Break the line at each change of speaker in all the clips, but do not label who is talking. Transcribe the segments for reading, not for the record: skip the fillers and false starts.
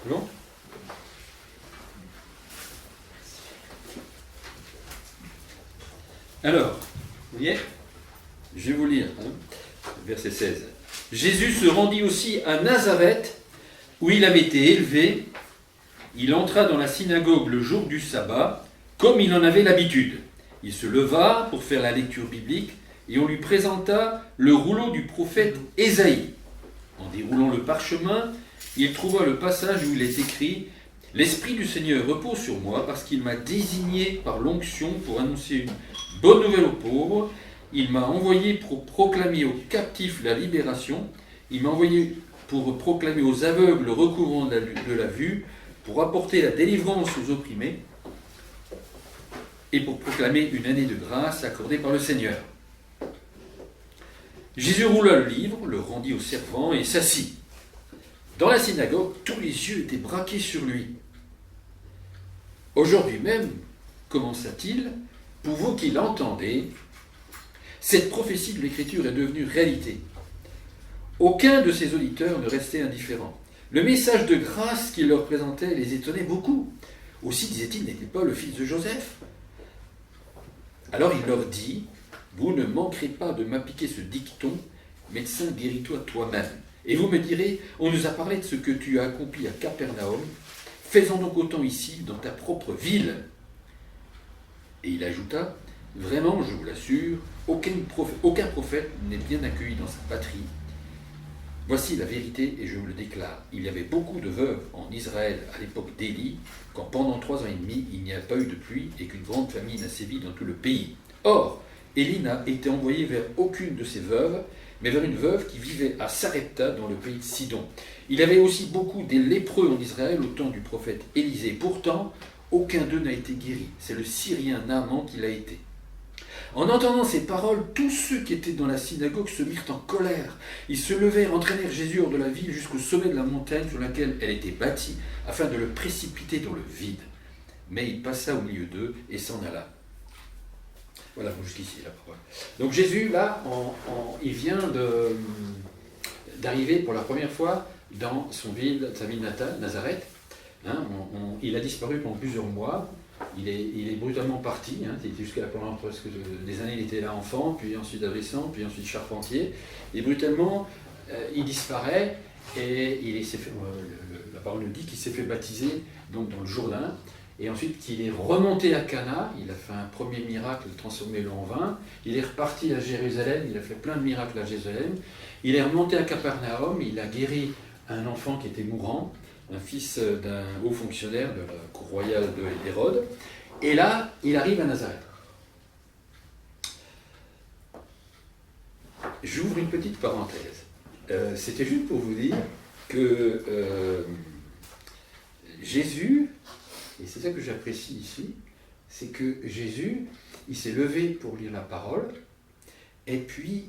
Bon. Alors, vous voyez, je vais vous lire, verset 16. Jésus se rendit aussi à Nazareth, où il avait été élevé. Il entra dans la synagogue le jour du sabbat, comme il en avait l'habitude. Il se leva pour faire la lecture biblique, et on lui présenta le rouleau du prophète Ésaïe. En déroulant le parchemin, il trouva le passage où il est écrit « L'Esprit du Seigneur repose sur moi, parce qu'il m'a désigné par l'onction pour annoncer une bonne nouvelle aux pauvres. Il m'a envoyé pour proclamer aux captifs la libération. Il m'a envoyé pour proclamer aux aveugles le recouvrement de la vue, pour apporter la délivrance aux opprimés et pour proclamer une année de grâce accordée par le Seigneur. » Jésus roula le livre, le rendit au servant et s'assit. Dans la synagogue, tous les yeux étaient braqués sur lui. « Aujourd'hui même, commença-t-il, pour vous qui l'entendez, cette prophétie de l'Écriture est devenue réalité. Aucun de ses auditeurs ne restait indifférent. Le message de grâce qu'il leur présentait les étonnait beaucoup. Aussi, disait-il, n'était pas le fils de Joseph. Alors il leur dit, « Vous ne manquerez pas de m'appliquer ce dicton, médecin, guéris-toi toi-même. Et vous me direz, on nous a parlé de ce que tu as accompli à Capernaum, fais-en donc autant ici, dans ta propre ville. » Et il ajouta, « Vraiment, je vous l'assure, aucun prophète n'est bien accueilli dans sa patrie. Voici la vérité et je vous le déclare. Il y avait beaucoup de veuves en Israël à l'époque d'Élie, quand pendant 3 ans et demi il n'y a pas eu de pluie et qu'une grande famine a sévi dans tout le pays. Or, Élie n'a été envoyé vers aucune de ces veuves, mais vers une veuve qui vivait à Sarepta dans le pays de Sidon. Il y avait aussi beaucoup des lépreux en Israël au temps du prophète Élisée. Pourtant, aucun d'eux n'a été guéri. C'est le Syrien Naaman qui l'a été. En entendant ces paroles, tous ceux qui étaient dans la synagogue se mirent en colère. Ils se levèrent, entraînèrent Jésus hors de la ville jusqu'au sommet de la montagne sur laquelle elle était bâtie, afin de le précipiter dans le vide. Mais il passa au milieu d'eux et s'en alla. Voilà, jusqu'ici la parole. Donc Jésus, là, il vient d'arriver pour la première fois dans sa ville natale, Nazareth. Il a disparu pendant plusieurs mois. Il est brutalement parti, pendant presque des années il était là enfant, puis ensuite adolescent, puis ensuite charpentier, et brutalement il disparaît, et la parole nous dit qu'il s'est fait baptiser donc, dans le Jourdain, et ensuite qu'il est remonté à Cana, il a fait un premier miracle, transformer l'eau en vin, il est reparti à Jérusalem, il a fait plein de miracles à Jérusalem, il est remonté à Capernaum, il a guéri un enfant qui était mourant, un fils d'un haut fonctionnaire de la cour royale d'Hérode. Et là, il arrive à Nazareth. J'ouvre une petite parenthèse. C'était juste pour vous dire que Jésus, et c'est ça que j'apprécie ici, c'est que Jésus, il s'est levé pour lire la parole, et puis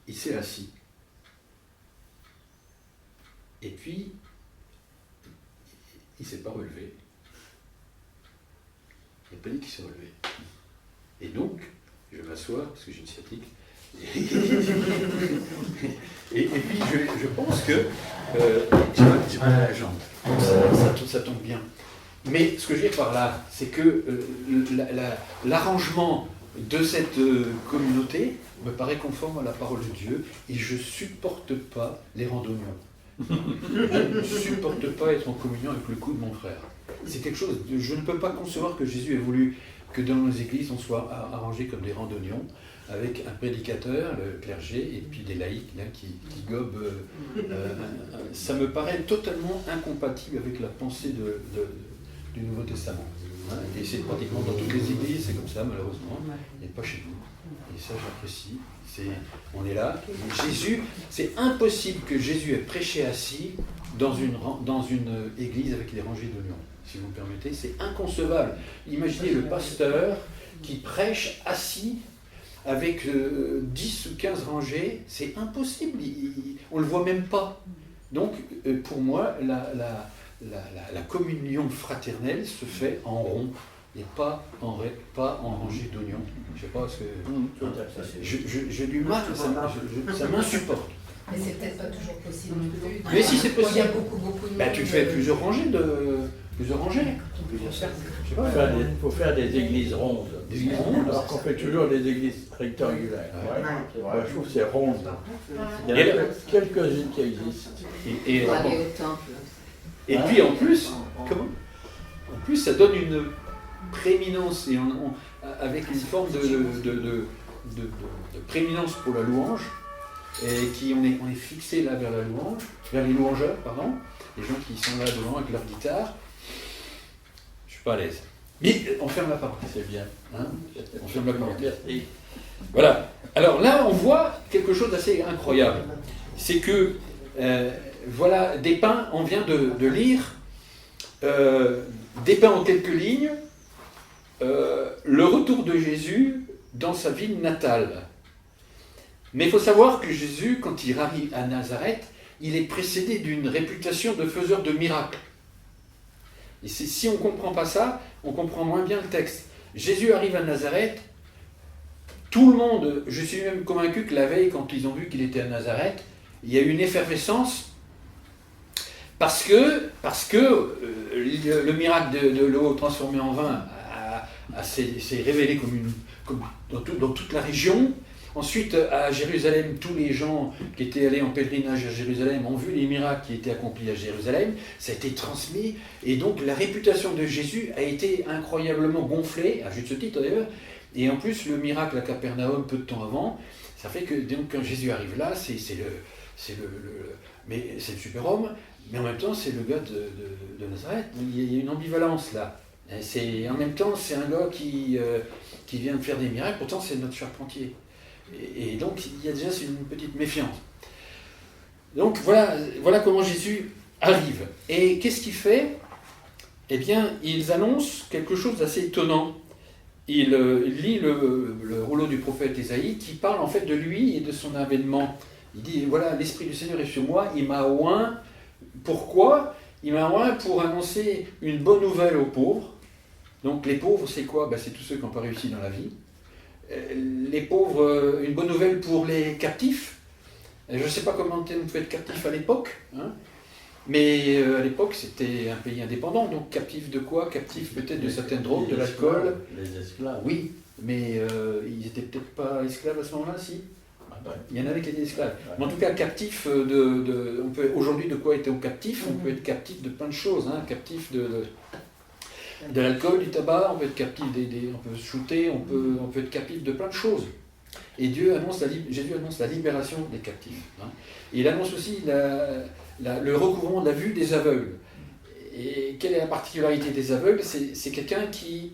il s'est assis. Et puis, il ne s'est pas relevé. Il n'a pas dit qu'il s'est relevé. Et donc, je m'assois, parce que j'ai une sciatique, et puis je pense que j'ai mal à la jambe. Ça tombe bien. Mais ce que je veux dire par là, c'est que l'arrangement de cette communauté me paraît conforme à la parole de Dieu, et je ne supporte pas les randonnions. Je ne supporte pas être en communion avec le cou de mon frère. C'est quelque chose, je ne peux pas concevoir que Jésus ait voulu que dans nos églises on soit arrangés comme des randonnions, avec un prédicateur, le clergé, et puis des laïcs là, qui gobent. Ça me paraît totalement incompatible avec la pensée du Nouveau Testament. Et c'est pratiquement dans toutes les églises, c'est comme ça malheureusement, et pas chez nous. Et ça j'apprécie. On est là. Jésus, c'est impossible que Jésus ait prêché assis dans une église avec des rangées d'oignons, si vous me permettez. C'est inconcevable. Imaginez le pasteur qui prêche assis avec 10 ou 15 rangées, c'est impossible. On ne le voit même pas. Donc, pour moi, la communion fraternelle se fait en rond et pas en rangée d'oignons. Je ne sais pas ce que... J'ai du mal, ça m'insupporte.
Mais c'est peut-être pas toujours possible non plus.
Mais si c'est possible.
Il y a beaucoup de monde.
Ben, tu fais plusieurs rangées, plusieurs cercles. Je sais pas.
Il faut faire des églises rondes.
Des églises rondes.
Alors qu'on fait toujours des églises rectangulaires.
Ouais.
C'est vrai, je trouve que c'est rond. Il y en a quelques-unes qui existent.
Et,
Pour aller au temple.
et puis en plus, ça donne une prééminence, et avec une forme de prééminence pour la louange, et on est fixé là vers la louange, vers les louangeurs, pardon, les gens qui sont là devant avec leur guitare. Je suis pas à l'aise. Mais on ferme la parenthèse.
C'est bien.
Hein, on ferme la parenthèse.
Merci.
Voilà. Alors là, on voit quelque chose d'assez incroyable. C'est que, voilà, dépeint, on vient de lire, dépeint en quelques lignes, le retour de Jésus dans sa ville natale. Mais il faut savoir que Jésus, quand il arrive à Nazareth, il est précédé d'une réputation de faiseur de miracles. Et si on ne comprend pas ça, on comprend moins bien le texte. Jésus arrive à Nazareth, tout le monde, je suis même convaincu que la veille, quand ils ont vu qu'il était à Nazareth, il y a eu une effervescence, parce que le miracle de l'eau transformée en vin s'est révélé comme dans toute la région. Ensuite, à Jérusalem, tous les gens qui étaient allés en pèlerinage à Jérusalem ont vu les miracles qui étaient accomplis à Jérusalem. Ça a été transmis, et donc la réputation de Jésus a été incroyablement gonflée, à juste titre d'ailleurs. Et en plus, le miracle à Capernaum, peu de temps avant, ça fait que donc, quand Jésus arrive là, c'est le super-homme, mais en même temps, c'est le gars de Nazareth. Il y a une ambivalence là. En même temps, c'est un gars qui vient de faire des miracles, pourtant c'est notre charpentier. Et donc, il y a déjà une petite méfiance. Donc, voilà comment Jésus arrive. Et qu'est-ce qu'il fait? Eh bien, ils annoncent quelque chose d'assez étonnant. Il lit le rouleau du prophète Ésaïe qui parle en fait de lui et de son avènement. Il dit, voilà, l'Esprit du Seigneur est sur moi, il m'a oint. Pourquoi? Il m'a oint pour annoncer une bonne nouvelle aux pauvres. Donc les pauvres, c'est quoi? C'est tous ceux qui n'ont pas réussi dans la vie. Les pauvres, une bonne nouvelle pour les captifs. Je ne sais pas comment on pouvait être captif à l'époque, hein, mais à l'époque c'était un pays indépendant, donc captif de quoi? Captif peut-être de certaines drogues, de l'alcool.
Les esclaves.
Oui, mais ils n'étaient peut-être pas esclaves à ce moment-là, si. Il y en avait qui étaient esclaves. Mais en tout cas, captif on peut aujourd'hui de quoi être captif? On peut être captif de plein de choses, hein, captif de l'alcool, du tabac, on peut être captif on peut se shooter, on peut être captif de plein de choses. Et Jésus annonce la libération des captifs. Hein. Et il annonce aussi le recouvrement de la vue des aveugles. Et quelle est la particularité des aveugles? C'est quelqu'un qui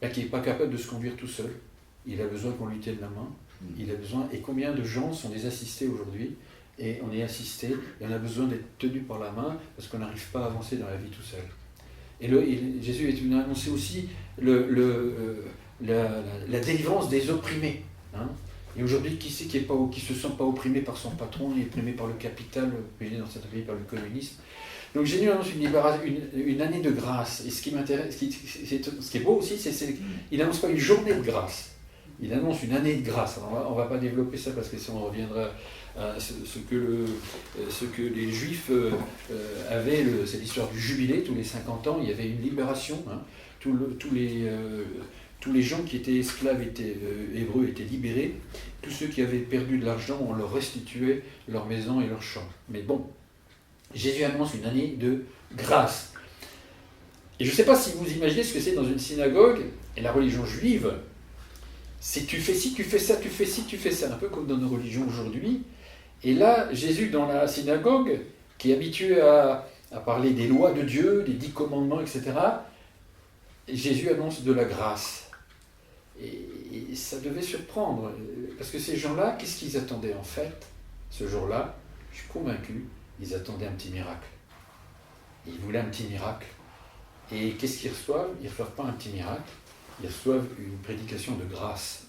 n'est pas capable de se conduire tout seul. Il a besoin qu'on lui tienne la main. Il a besoin. Et combien de gens sont des assistés aujourd'hui? Et on est assisté, et on a besoin d'être tenu par la main parce qu'on n'arrive pas à avancer dans la vie tout seul. Et Jésus est venu annoncer aussi la délivrance des opprimés. Hein. Et aujourd'hui, qui c'est qui ne se sent pas opprimé par son patron, ni opprimé par le capital, opprimé dans certains pays par le communisme? Donc Jésus annonce une année de grâce. Et ce qui m'intéresse, ce qui est beau aussi, c'est qu'il n'annonce pas une journée de grâce. Il annonce une année de grâce. Alors, on ne va pas développer ça parce que si on reviendra à ce que les Juifs avaient, c'est l'histoire du jubilé, tous les 50 ans, il y avait une libération. Hein. Tous les gens qui étaient esclaves hébreux étaient libérés. Tous ceux qui avaient perdu de l'argent, on leur restituait leur maison et leurs champs. Mais bon, Jésus annonce une année de grâce. Et je ne sais pas si vous imaginez ce que c'est dans une synagogue, et la religion juive, c'est tu fais ci, tu fais ça, tu fais ci, tu fais ça, un peu comme dans nos religions aujourd'hui. Et là, Jésus, dans la synagogue, qui est habitué à parler des lois de Dieu, des 10 commandements, etc., Jésus annonce de la grâce. Et ça devait surprendre, parce que ces gens-là, qu'est-ce qu'ils attendaient en fait, ce jour-là? Je suis convaincu, ils attendaient un petit miracle. Ils voulaient un petit miracle. Et qu'est-ce qu'ils reçoivent? Ils ne reçoivent pas un petit miracle, ils reçoivent une prédication de grâce.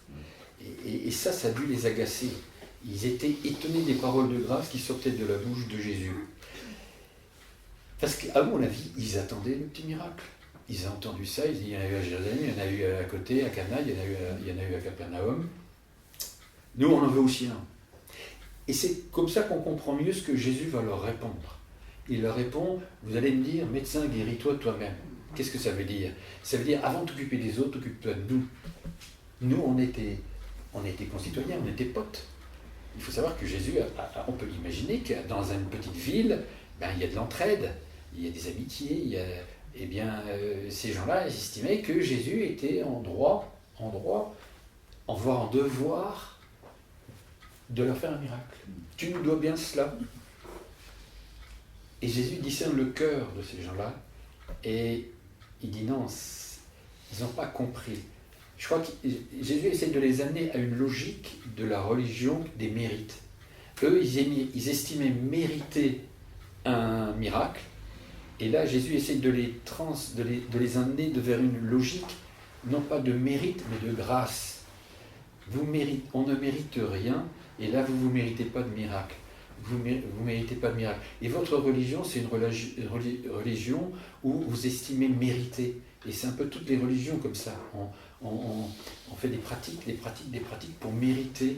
Et ça a dû les agacer. Ils étaient étonnés des paroles de grâce qui sortaient de la bouche de Jésus. Parce qu'à mon avis, ils attendaient le petit miracle. Ils ont entendu ça, il y en a eu à Jérusalem, il y en a eu à côté, à Cana, il y en a eu à Capernaum. Nous, on en veut aussi un. Et c'est comme ça qu'on comprend mieux ce que Jésus va leur répondre. Il leur répond, vous allez me dire, médecin, guéris-toi toi-même. Qu'est-ce que ça veut dire? Ça veut dire, avant de t'occuper des autres, occupe-toi de nous. Nous, on était concitoyens, on était potes. Il faut savoir que Jésus, on peut imaginer que dans une petite ville, il y a de l'entraide, il y a des amitiés, ces gens-là estimaient que Jésus était en devoir de leur faire un miracle. Tu nous dois bien cela. Et Jésus discerne le cœur de ces gens-là et il dit non, ils n'ont pas compris. Je crois que Jésus essaie de les amener à une logique de la religion des mérites. Eux, ils estimaient mériter un miracle, et là, Jésus essaie de les amener vers une logique, non pas de mérite, mais de grâce. On ne mérite rien, et là, vous ne méritez pas de miracle. Vous ne méritez pas de miracle. Et votre religion, c'est une religion où vous estimez mériter. Et c'est un peu toutes les religions comme ça. On fait des pratiques pour mériter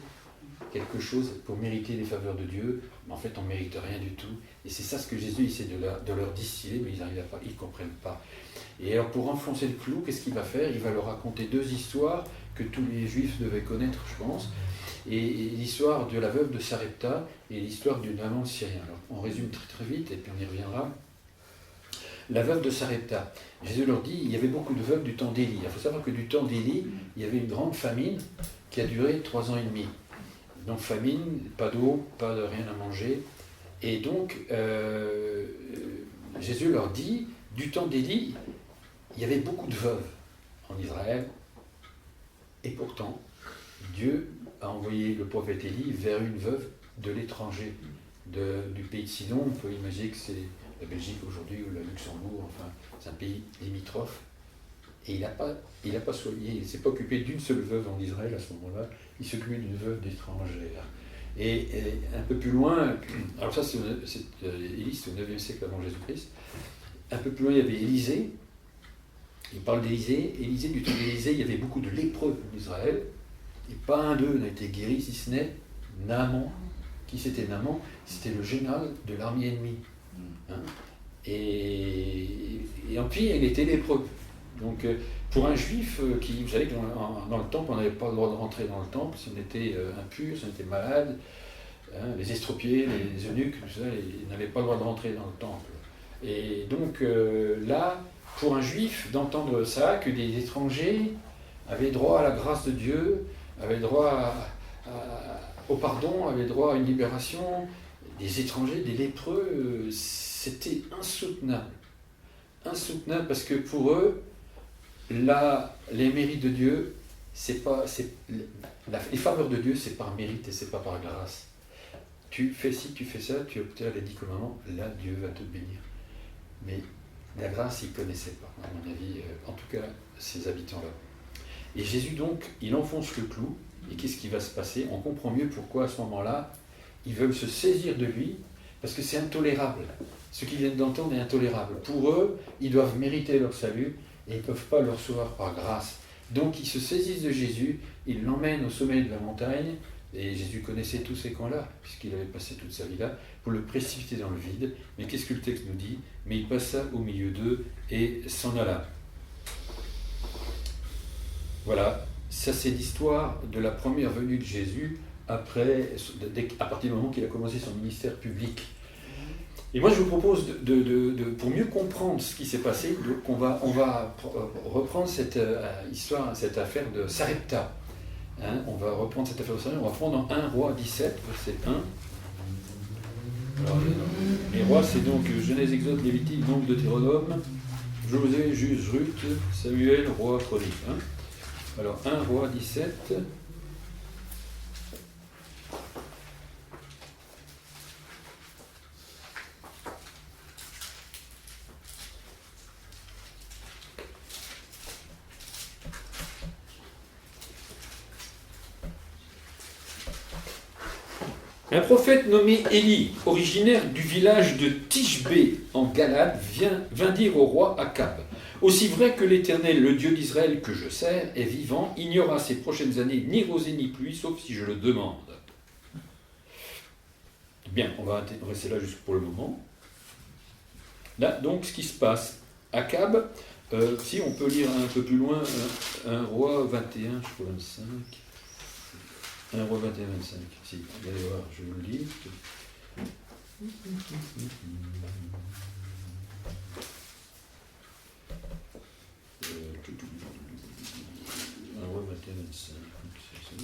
quelque chose, pour mériter les faveurs de Dieu. Mais en fait, on ne mérite rien du tout. Et c'est ça ce que Jésus essaie de leur distiller, mais ils n'arrivent pas, ils ne comprennent pas. Et alors, pour enfoncer le clou, qu'est-ce qu'il va faire? Il va leur raconter deux histoires que tous les Juifs devaient connaître, je pense. Et l'histoire de la veuve de Sarepta et l'histoire du Naaman syrien. Alors, on résume très très vite et puis on y reviendra. La veuve de Sarepta, Jésus leur dit, il y avait beaucoup de veuves du temps d'Élie. Il faut savoir que du temps d'Élie, il y avait une grande famine qui a duré 3 ans et demi. Donc famine, pas d'eau, pas de rien à manger. Et donc, Jésus leur dit, du temps d'Élie, il y avait beaucoup de veuves en Israël. Et pourtant, Dieu a envoyé le prophète Élie vers une veuve de l'étranger, du pays de Sidon. On peut imaginer que c'est la Belgique aujourd'hui ou le Luxembourg, enfin, c'est un pays limitrophe. Et il n'a pas soigné, il ne s'est pas occupé d'une seule veuve en Israël à ce moment-là, il s'occupait d'une veuve d'étrangère. Et un peu plus loin, alors ça c'est Élie, c'est au 9e siècle avant Jésus-Christ, un peu plus loin il y avait Élisée, il parle d'Élisée, du temps d'Élisée, il y avait beaucoup de lépreux en Israël, et pas un d'eux n'a été guéri, si ce n'est Naaman. Qui c'était Naaman? C'était le général de l'armée ennemie. Hein? Et en puis, il était lépreux. Donc, pour un juif vous savez que dans le temple, on n'avait pas le droit de rentrer dans le temple si on était impur, si on était malade. Hein, les estropiés, les eunuques, tout ça, ils n'avaient pas le droit de rentrer dans le temple. Et donc, là, pour un juif, d'entendre ça, que des étrangers avaient droit à la grâce de Dieu, avaient droit au pardon, avaient droit à une libération, des étrangers, des lépreux, c'était insoutenable. Insoutenable parce que pour eux, là, les mérites de Dieu, les faveurs de Dieu, c'est par mérite et c'est pas par grâce. Tu fais ci, tu fais ça, tu obtiens les 10 commandements, là, Dieu va te bénir. Mais la grâce, ils ne connaissaient pas, à mon avis, en tout cas, ces habitants-là. Et Jésus, donc, il enfonce le clou, et qu'est-ce qui va se passer? On comprend mieux pourquoi, à ce moment-là, ils veulent se saisir de lui, parce que c'est intolérable. Ce qu'ils viennent d'entendre est intolérable. Pour eux, ils doivent mériter leur salut, et ils ne peuvent pas le recevoir par grâce. Donc, ils se saisissent de Jésus, ils l'emmènent au sommet de la montagne, et Jésus connaissait tous ces camps-là, puisqu'il avait passé toute sa vie là, pour le précipiter dans le vide. Mais qu'est-ce que le texte nous dit? Mais il passa au milieu d'eux et s'en alla. Voilà, ça c'est l'histoire de la première venue de Jésus à partir du moment qu'il a commencé son ministère public. Et moi je vous propose, pour mieux comprendre ce qui s'est passé, on va reprendre cette histoire, cette affaire de Sarepta. Hein, on va reprendre cette affaire de Sarepta, on va prendre en 1 Rois 17, verset 1. Alors, les rois, c'est donc Genèse, Exode, Lévitique, Nombre, Deutéronome, Josué, Juge, Ruth, Samuel, Roi, Chronique. Hein. Alors, 1 Roi 17. Un prophète nommé Élie, originaire du village de Tishbé en Galade, vint dire au roi Akab: aussi vrai que l'Éternel, le Dieu d'Israël que je sers, est vivant, il n'y aura ces prochaines années ni rosée ni pluie, sauf si je le demande. Bien, on va rester là juste pour le moment. Là, donc, ce qui se passe, Akab, si on peut lire un peu plus loin, 1 roi 21, je crois 25. 1 roi 21, 25. Si, vous allez voir, je vous le lis. 1 roi 21, 25. Je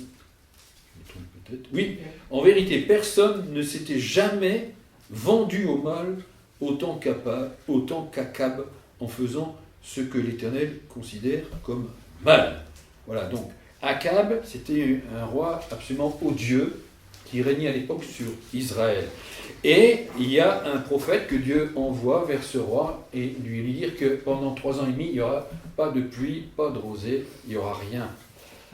me trompe peut-être. Oui, en vérité, personne ne s'était jamais vendu au mal autant qu'Akab en faisant ce que l'Éternel considère comme mal. Voilà, donc Akab, c'était un roi absolument odieux qui régnait à l'époque sur Israël. Et il y a un prophète que Dieu envoie vers ce roi et lui dire que pendant 3 ans et demi, il n'y aura pas de pluie, pas de rosée, il n'y aura rien.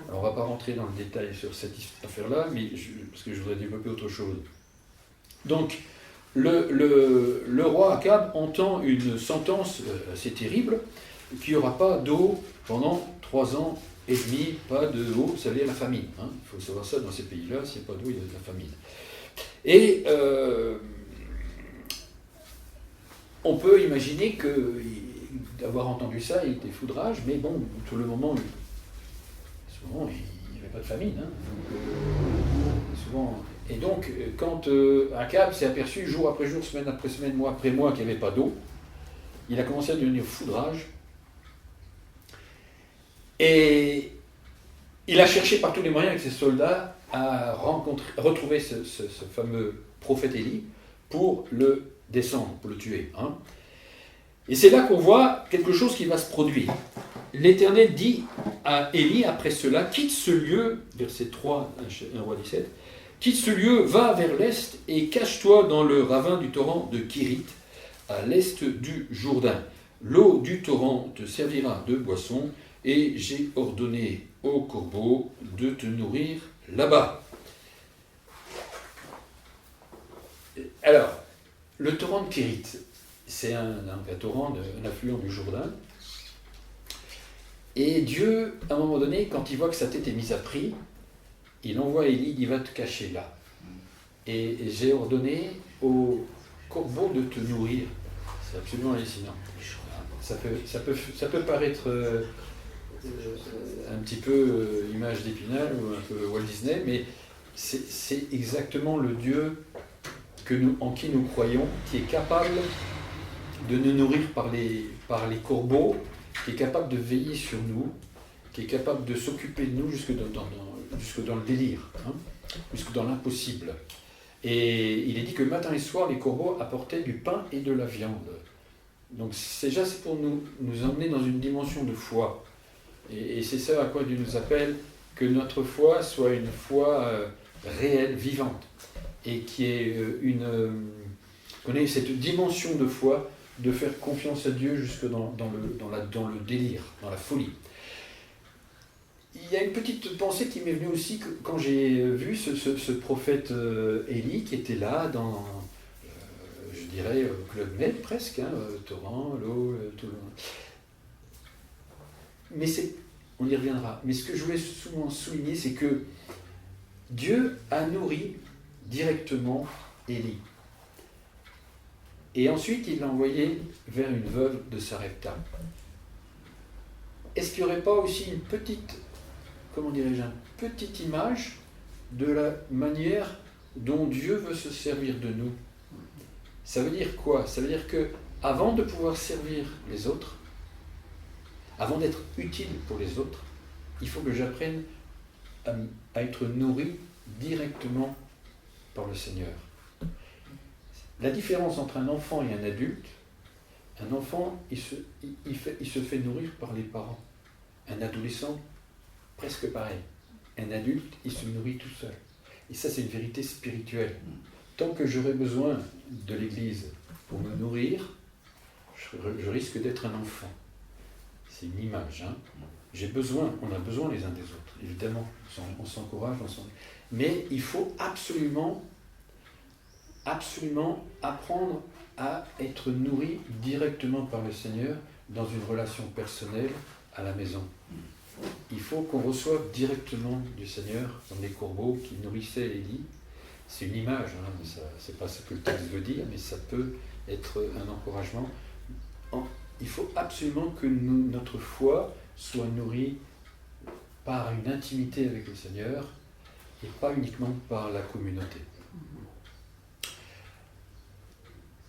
Alors, on ne va pas rentrer dans le détail sur cette affaire-là, mais parce que je voudrais développer autre chose. Donc, le roi Akab entend une sentence assez terrible, qu'il n'y aura pas d'eau pendant 3 ans et demi, pas de eau, ça veut dire la famine. Hein. Il faut savoir ça dans ces pays-là, s'il n'y a pas d'eau, il y a de la famine. Et on peut imaginer que d'avoir entendu ça, il était foudrage, mais bon, tout le moment, souvent, il n'y avait pas de famine. Hein. Donc, souvent, et donc, quand Akab s'est aperçu, jour après jour, semaine après semaine, mois après mois, qu'il n'y avait pas d'eau, il a commencé à devenir foudrage. Et il a cherché par tous les moyens avec ses soldats à retrouver ce fameux prophète Élie pour le descendre, pour le tuer. Hein. Et c'est là qu'on voit quelque chose qui va se produire. L'Éternel dit à Élie, après cela, quitte ce lieu, verset 3, 1 roi 17, quitte ce lieu, va vers l'est et cache-toi dans le ravin du torrent de Kirit, à l'est du Jourdain. L'eau du torrent te servira de boisson, et j'ai ordonné aux corbeaux de te nourrir là-bas. Alors, le torrent de Kirit, c'est un torrent, un affluent du Jourdain. Et Dieu, à un moment donné, quand il voit que sa tête est mise à prix, il envoie Élie, il dit va te cacher là. Et j'ai ordonné aux corbeaux de te nourrir. C'est absolument hallucinant. Ça peut paraître un petit peu image d'Épinal ou un peu Walt Disney, mais c'est exactement le Dieu en qui nous croyons, qui est capable de nous nourrir par les corbeaux, qui est capable de veiller sur nous, qui est capable de s'occuper de nous jusque dans le délire, hein, jusque dans l'impossible. Et il est dit que matin et soir, les corbeaux apportaient du pain et de la viande. Donc déjà, c'est pour nous emmener dans une dimension de foi. Et c'est ça à quoi Dieu nous appelle, que notre foi soit une foi réelle, vivante, et qui est qu'on ait cette dimension de foi, de faire confiance à Dieu jusque dans le délire, dans la folie. Il y a une petite pensée qui m'est venue aussi quand j'ai vu ce prophète Élie qui était là dans, je dirais, Club Med presque, hein, torrent, l'eau, tout le... Mais on y reviendra. Mais ce que je voulais souvent souligner, c'est que Dieu a nourri directement Élie. Et ensuite, il l'a envoyé vers une veuve de Sarepta. Est-ce qu'il n'y aurait pas aussi une petite image de la manière dont Dieu veut se servir de nous? Ça veut dire quoi? Ça veut dire que avant de pouvoir servir les autres, avant d'être utile pour les autres, il faut que j'apprenne à être nourri directement par le Seigneur. La différence entre un enfant et un adulte, un enfant, il se fait nourrir par les parents. Un adolescent, presque pareil. Un adulte, il se nourrit tout seul. Et ça, c'est une vérité spirituelle. Tant que j'aurai besoin de l'Église pour me nourrir, je risque d'être un enfant. C'est une image. Hein. On a besoin les uns des autres, évidemment. On s'encourage, mais il faut absolument apprendre à être nourri directement par le Seigneur dans une relation personnelle à la maison. Il faut qu'on reçoive directement du Seigneur, comme les corbeaux qui nourrissaient Élie, c'est une image, c'est pas ce que le texte veut dire, mais ça peut être un encouragement. Il faut absolument que notre foi soit nourrie par une intimité avec le Seigneur et pas uniquement par la communauté.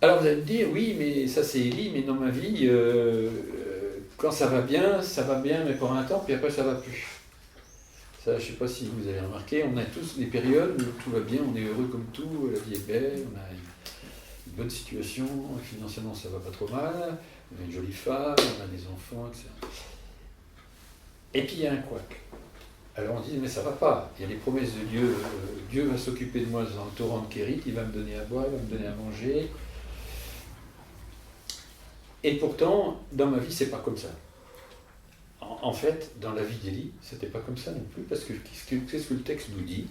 Alors vous allez me dire, oui, mais ça c'est Élie, mais dans ma vie, quand ça va bien, mais pour un temps, puis après ça va plus. Ça, je ne sais pas si vous avez remarqué, on a tous des périodes où tout va bien, on est heureux comme tout, la vie est belle, on a une bonne situation, financièrement ça va pas trop mal, on a une jolie femme, on a des enfants, etc. Et puis il y a un couac. Alors on dit, mais ça va pas, il y a les promesses de Dieu, Dieu va s'occuper de moi dans le torrent de Kérit, il va me donner à boire, il va me donner à manger. Et pourtant, dans ma vie, c'est pas comme ça. En fait, dans la vie d'Élie, c'était pas comme ça non plus, parce que qu'est-ce que le texte nous dit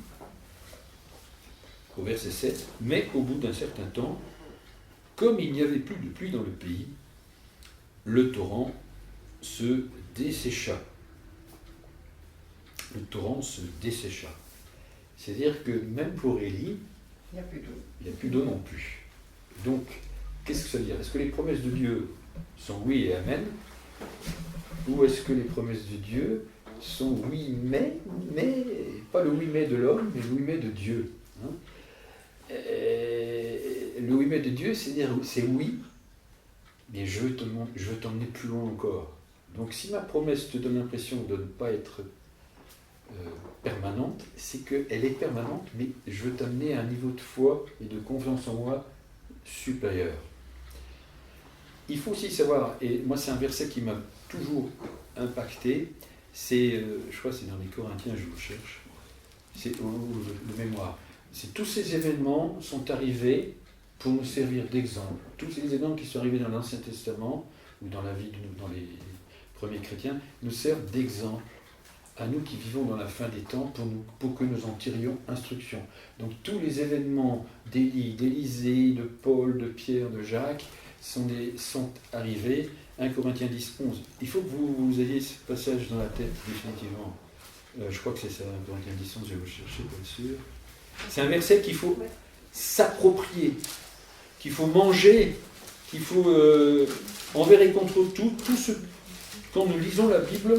au verset 7, mais au bout d'un certain temps, comme il n'y avait plus de pluie dans le pays, le torrent se dessécha. Le torrent se dessécha. C'est-à-dire que même pour Élie,
il n'y a plus d'eau.
Il n'y a plus d'eau non plus. Donc, qu'est-ce que ça veut dire? Est-ce que les promesses de Dieu sont oui et amen? Ou est-ce que les promesses de Dieu sont oui mais, pas le oui mais de l'homme, mais le oui mais de Dieu, hein? Le oui mais de Dieu, c'est-à-dire c'est oui, mais je veux t'emmener plus loin encore. Donc si ma promesse te donne l'impression de ne pas être permanente, c'est qu'elle est permanente, mais je veux t'amener à un niveau de foi et de confiance en moi supérieur. Il faut aussi savoir, et moi c'est un verset qui m'a toujours impacté, c'est, je crois que c'est dans les Corinthiens, je vous cherche, c'est le mémoire. C'est tous ces événements sont arrivés pour nous servir d'exemple. Tous ces événements qui sont arrivés dans l'Ancien Testament, ou dans la vie, dans les premiers chrétiens, nous servent d'exemple à nous qui vivons dans la fin des temps pour que nous en tirions instruction. Donc tous les événements d'Élie, d'Élisée, de Paul, de Pierre, de Jacques sont arrivés. 1 Corinthiens 10, 11. Il faut que vous ayez ce passage dans la tête définitivement. Je crois que c'est ça, 1 Corinthiens 10, 11, je vais vous chercher, pas sûr. C'est un verset qu'il faut s'approprier, qu'il faut manger, qu'il faut envers et contre tout ce... Quand nous lisons la Bible,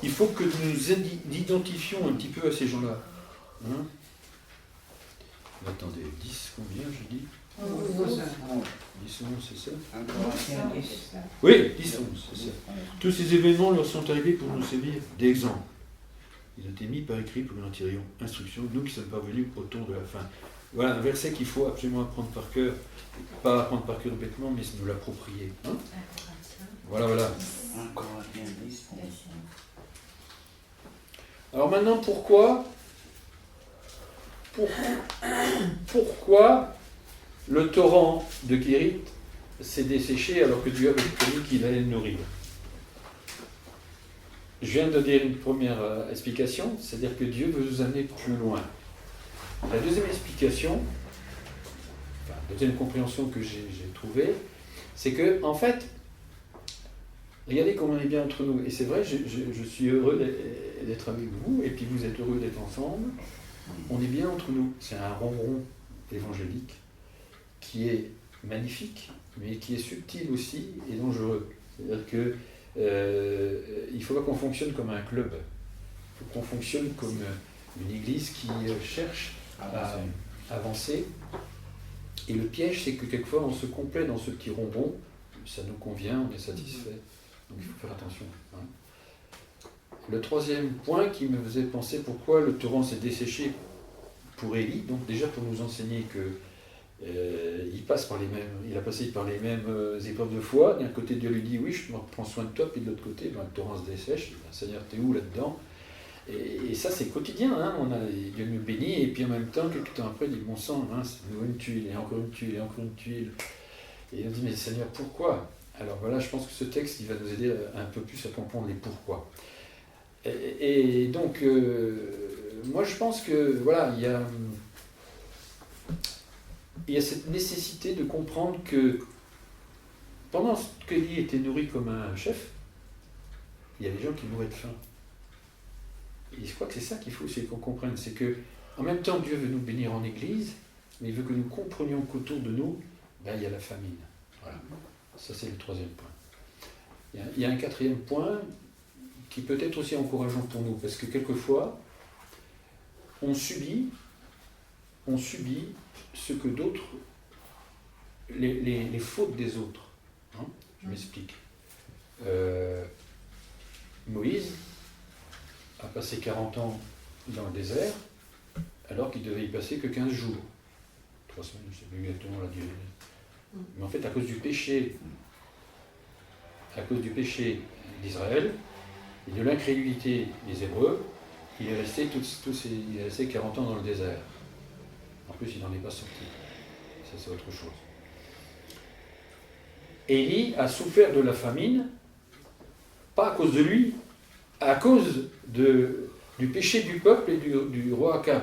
il faut que nous identifions un petit peu à ces gens-là. Hein? Attendez, 10, combien je dis 10, 11, c'est ça? Oui, 10, 11, c'est ça. Tous ces événements leur sont arrivés pour nous servir d'exemple. Ils ont été mis par écrit pour que nous en tirions instruction, nous qui ne sommes pas venus au tour de la fin. Voilà un verset qu'il faut absolument apprendre par cœur, pas apprendre par cœur bêtement, mais nous l'approprier. Hein? Voilà. Alors maintenant, pourquoi le torrent de Kérit s'est desséché alors que Dieu avait promis qu'il allait le nourrir? Je viens de donner une première explication, c'est-à-dire que Dieu veut nous amener plus loin. La deuxième explication, la deuxième compréhension que j'ai trouvée, c'est que, en fait, regardez comment on est bien entre nous. Et c'est vrai, je suis heureux d'être avec vous, et puis vous êtes heureux d'être ensemble. On est bien entre nous. C'est un ronron évangélique qui est magnifique, mais qui est subtil aussi et dangereux. C'est-à-dire que il ne faut pas qu'on fonctionne comme un club. Il faut qu'on fonctionne comme une église qui cherche à avancer. Et le piège, c'est que quelquefois on se complaît dans ce petit ronron, ça nous convient, on est satisfait. Donc il faut faire attention. Hein. Le troisième point qui me faisait penser pourquoi le torrent s'est desséché pour Élie, donc déjà pour nous enseigner que il a passé par les mêmes épreuves de foi. D'un côté, Dieu lui dit oui, je prends soin de toi, puis de l'autre côté, le torrent se dessèche. Seigneur, t'es où là-dedans? Et ça, c'est quotidien. Hein. Dieu nous bénit, et puis en même temps, quelques temps après, il dit bon sang, hein, c'est une tuile, et encore une tuile, et encore une tuile. Et on dit mais Seigneur, pourquoi? Alors voilà, je pense que ce texte, il va nous aider un peu plus à comprendre les pourquoi. Et donc, moi, je pense que voilà, il y a cette nécessité de comprendre que pendant qu'Élie était nourri comme un chef, il y a des gens qui mouraient de faim. Et je crois que c'est ça qu'il faut aussi qu'on comprenne, c'est que En même temps, Dieu veut nous bénir en Église, mais il veut que nous comprenions qu'autour de nous, ben, il y a la famine. Voilà. Ça, c'est le troisième point. Il y a un quatrième point qui peut être aussi encourageant pour nous, parce que quelquefois, on subit ce que d'autres, les fautes des autres. Hein. Je m'explique. Moïse a passé 40 ans dans le désert, alors qu'il devait y passer que 15 jours. 3 semaines, je ne sais plus exactement la durée. Mais en fait, à cause du péché d'Israël et de l'incrédulité des Hébreux, il est resté 40 ans dans le désert. En plus, il n'en est pas sorti. Ça, c'est autre chose. Élie a souffert de la famine, pas à cause de lui, à cause du péché du peuple et du roi Akab.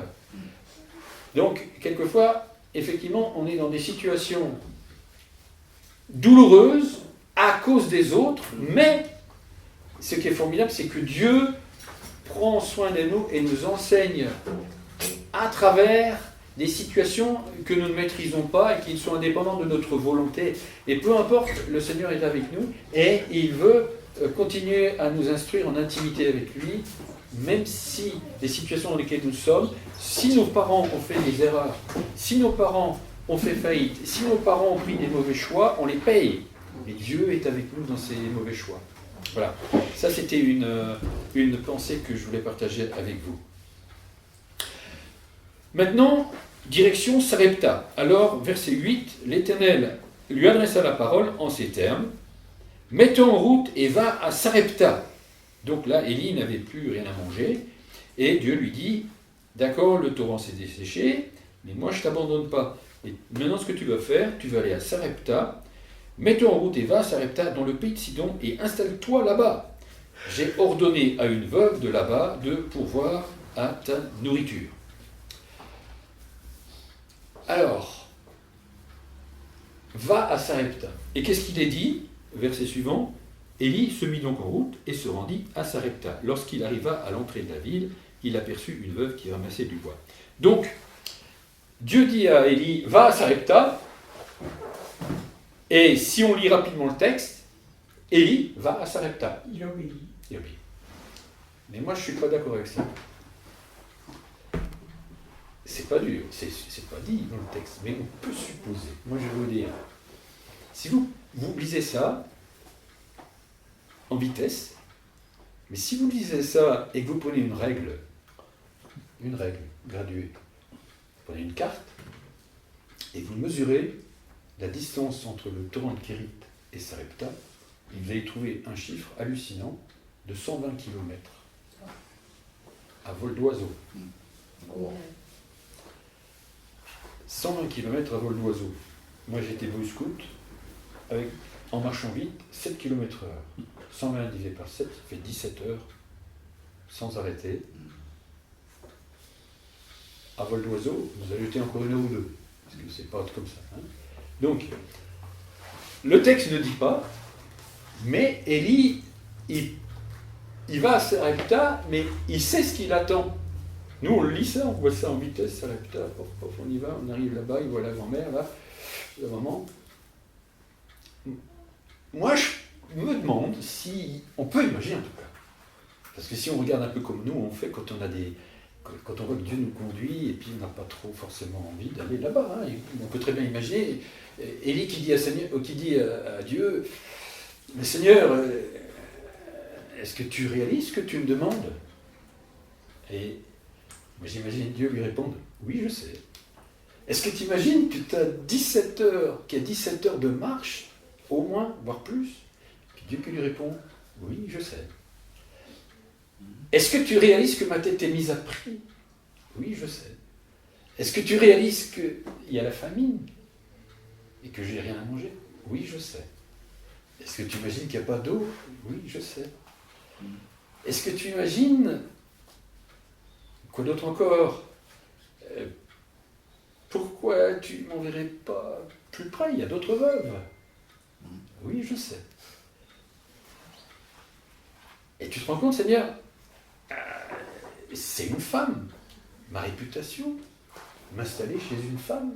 Donc, quelquefois, effectivement, on est dans des situations douloureuses à cause des autres, mais ce qui est formidable, c'est que Dieu prend soin de nous et nous enseigne à travers des situations que nous ne maîtrisons pas et qui sont indépendantes de notre volonté. Et peu importe, le Seigneur est avec nous et il veut continuer à nous instruire en intimité avec lui, même si les situations dans lesquelles nous sommes, si nos parents ont fait des erreurs, si nos parents ont fait faillite, si nos parents ont pris des mauvais choix, on les paye. Mais Dieu est avec nous dans ces mauvais choix. Voilà. Ça, c'était une pensée que je voulais partager avec vous. Maintenant, direction Sarepta. Alors, verset 8, l'Éternel lui adressa la parole en ces termes. « Mets-toi en route et va à Sarepta. » Donc là, Élie n'avait plus rien à manger. Et Dieu lui dit, « D'accord, le torrent s'est desséché, mais moi je ne t'abandonne pas. Et maintenant, ce que tu vas faire, tu vas aller à Sarepta. Mets-toi en route et va à Sarepta, dans le pays de Sidon, et installe-toi là-bas. J'ai ordonné à une veuve de là-bas de pourvoir à ta nourriture. » Alors, va à Sarepta. Et qu'est-ce qu'il est dit? Verset suivant. Élie se mit donc en route et se rendit à Sarepta. Lorsqu'il arriva à l'entrée de la ville, il aperçut une veuve qui ramassait du bois. Donc, Dieu dit à Élie, va à Sarepta. Et si on lit rapidement le texte, Élie va à Sarepta.
Il obéit.
Il obéit. Mais moi, je ne suis pas d'accord avec ça. C'est pas dur, c'est pas dit dans le texte, mais on peut supposer. Moi, je vais vous dire, si vous lisez ça en vitesse, mais si vous lisez ça et que vous prenez une règle graduée, vous prenez une carte et vous mesurez la distance entre le torrent de Kérit et Sarepta, et vous allez trouver un chiffre hallucinant de 120 km à vol d'oiseau. 120 km à vol d'oiseau. Moi j'étais Boy Scout, en marchant vite, 7 km/h. 120 divisé par 7, ça fait 17 heures, sans arrêter. À vol d'oiseau, vous ajoutez encore une heure ou deux, parce que c'est pas comme ça. Hein. Donc, le texte ne dit pas, mais Élie, il va à Sarepta, mais il sait ce qu'il attend. Nous, on lit ça, on voit ça en vitesse, Sarepta, on y va, on arrive là-bas, il voit la grand-mère, là, la maman. Moi, je me demande si, on peut imaginer en tout cas, parce que si on regarde un peu comme nous, on fait quand on voit que Dieu nous conduit, et puis on n'a pas trop forcément envie d'aller là-bas, hein, on peut très bien imaginer, Élie qui dit à Dieu, mais Seigneur, est-ce que tu réalises ce que tu me demandes? Et moi, j'imagine Dieu lui répondre, oui, je sais. Est-ce que tu imagines que tu as 17 heures, qu'il y a 17 heures de marche, au moins, voire plus? Puis Dieu qui lui répond, oui, je sais. Est-ce que tu réalises que ma tête est mise à prix? Oui, je sais. Est-ce que tu réalises qu'il y a la famine et que j'ai rien à manger? Oui, je sais. Est-ce que tu imagines qu'il n'y a pas d'eau? Oui, je sais. Est-ce que tu imagines... Quoi d'autre encore? Pourquoi tu ne m'enverrais pas plus près? Il y a d'autres veuves. Oui, je sais. Et tu te rends compte, Seigneur, c'est une femme. ma réputation, m'installer chez une femme,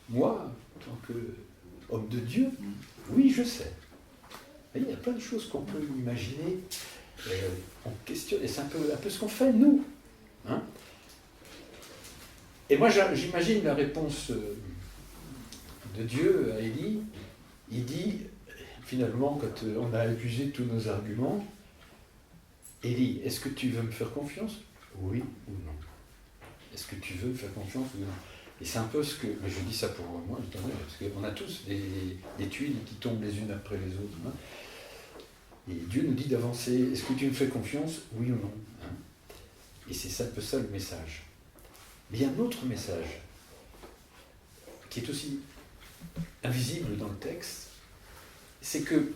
moi, en tant qu'homme de Dieu, oui, je sais. Il y a plein de choses qu'on peut imaginer, on questionne, et c'est un peu ce qu'on fait, nous. Hein. Et moi, j'imagine la réponse de Dieu à Élie. Il dit, finalement, quand on a épuisé tous nos arguments, Élie, est-ce que tu veux me faire confiance? Oui ou non? Est-ce que tu veux me faire confiance ou non? Et c'est un peu ce que... Mais je dis ça pour moi, parce qu'on a tous des tuiles qui tombent les unes après les autres. Hein. Et Dieu nous dit d'avancer. Est-ce que tu me fais confiance? Oui ou non? Hein. Et c'est un peu ça le message. Mais il y a un autre message qui est aussi invisible dans le texte, c'est que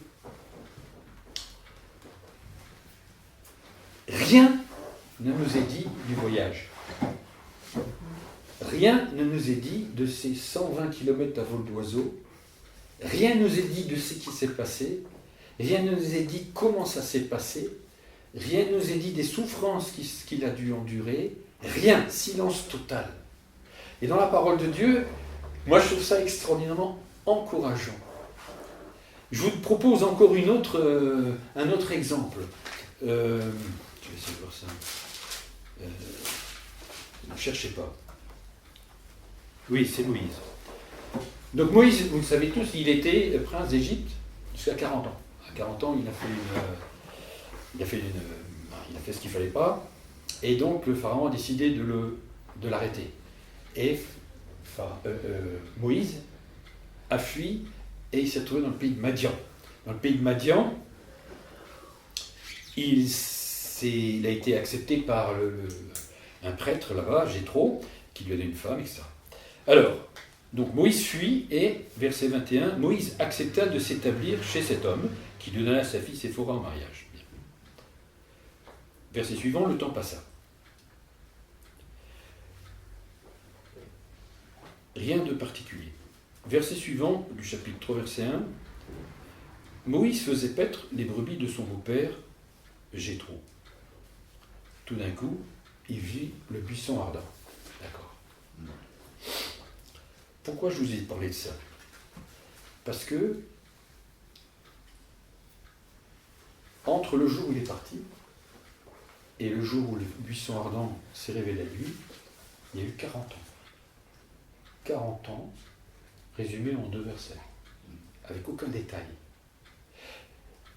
rien ne nous est dit du voyage. Rien ne nous est dit de ces 120 km à vol d'oiseau. Rien ne nous est dit de ce qui s'est passé. Rien ne nous est dit comment ça s'est passé. Rien ne nous est dit des souffrances qu'il a dû endurer. Rien, silence total. Et dans la parole de Dieu, moi je trouve ça extraordinairement encourageant. Je vous propose encore un autre exemple. Je vais essayer de voir ça. Ne cherchez pas. Oui, c'est Moïse. Donc Moïse, vous le savez tous, il était prince d'Égypte jusqu'à 40 ans. À 40 ans, il a fait ce qu'il ne fallait pas. Et donc le pharaon a décidé de l'arrêter. Et Moïse a fui et il s'est trouvé dans le pays de Madian. Dans le pays de Madian, il a été accepté par un prêtre là-bas, Jéthro, qui lui a donné une femme, etc. Alors, donc Moïse fuit et, verset 21, Moïse accepta de s'établir chez cet homme qui lui donna sa fille Séphora en mariage. Bien. Verset suivant, le temps passa. Rien de particulier. Verset suivant du chapitre 3, verset 1, Moïse faisait paître les brebis de son beau-père, Jéthro. Tout d'un coup, il vit le buisson ardent. D'accord. Pourquoi je vous ai parlé de ça? Parce que, entre le jour où il est parti et le jour où le buisson ardent s'est révélé à lui, il y a eu 40 ans. 40 ans, résumés en 2 versets, avec aucun détail.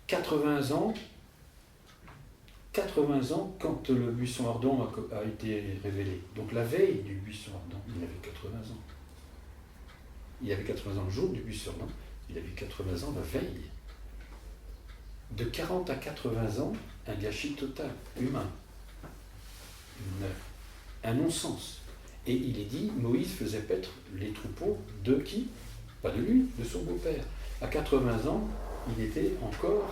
80 ans quand le buisson ardent a été révélé. Donc la veille du buisson ardent, il avait 80 ans. Il avait 80 ans le jour du buisson ardent, il avait 80 ans la veille. De 40 à 80 ans, un gâchis total, humain. Un non-sens. Et il est dit, Moïse faisait paître les troupeaux de qui? Pas de lui, de son beau-père. À 80 ans, il était encore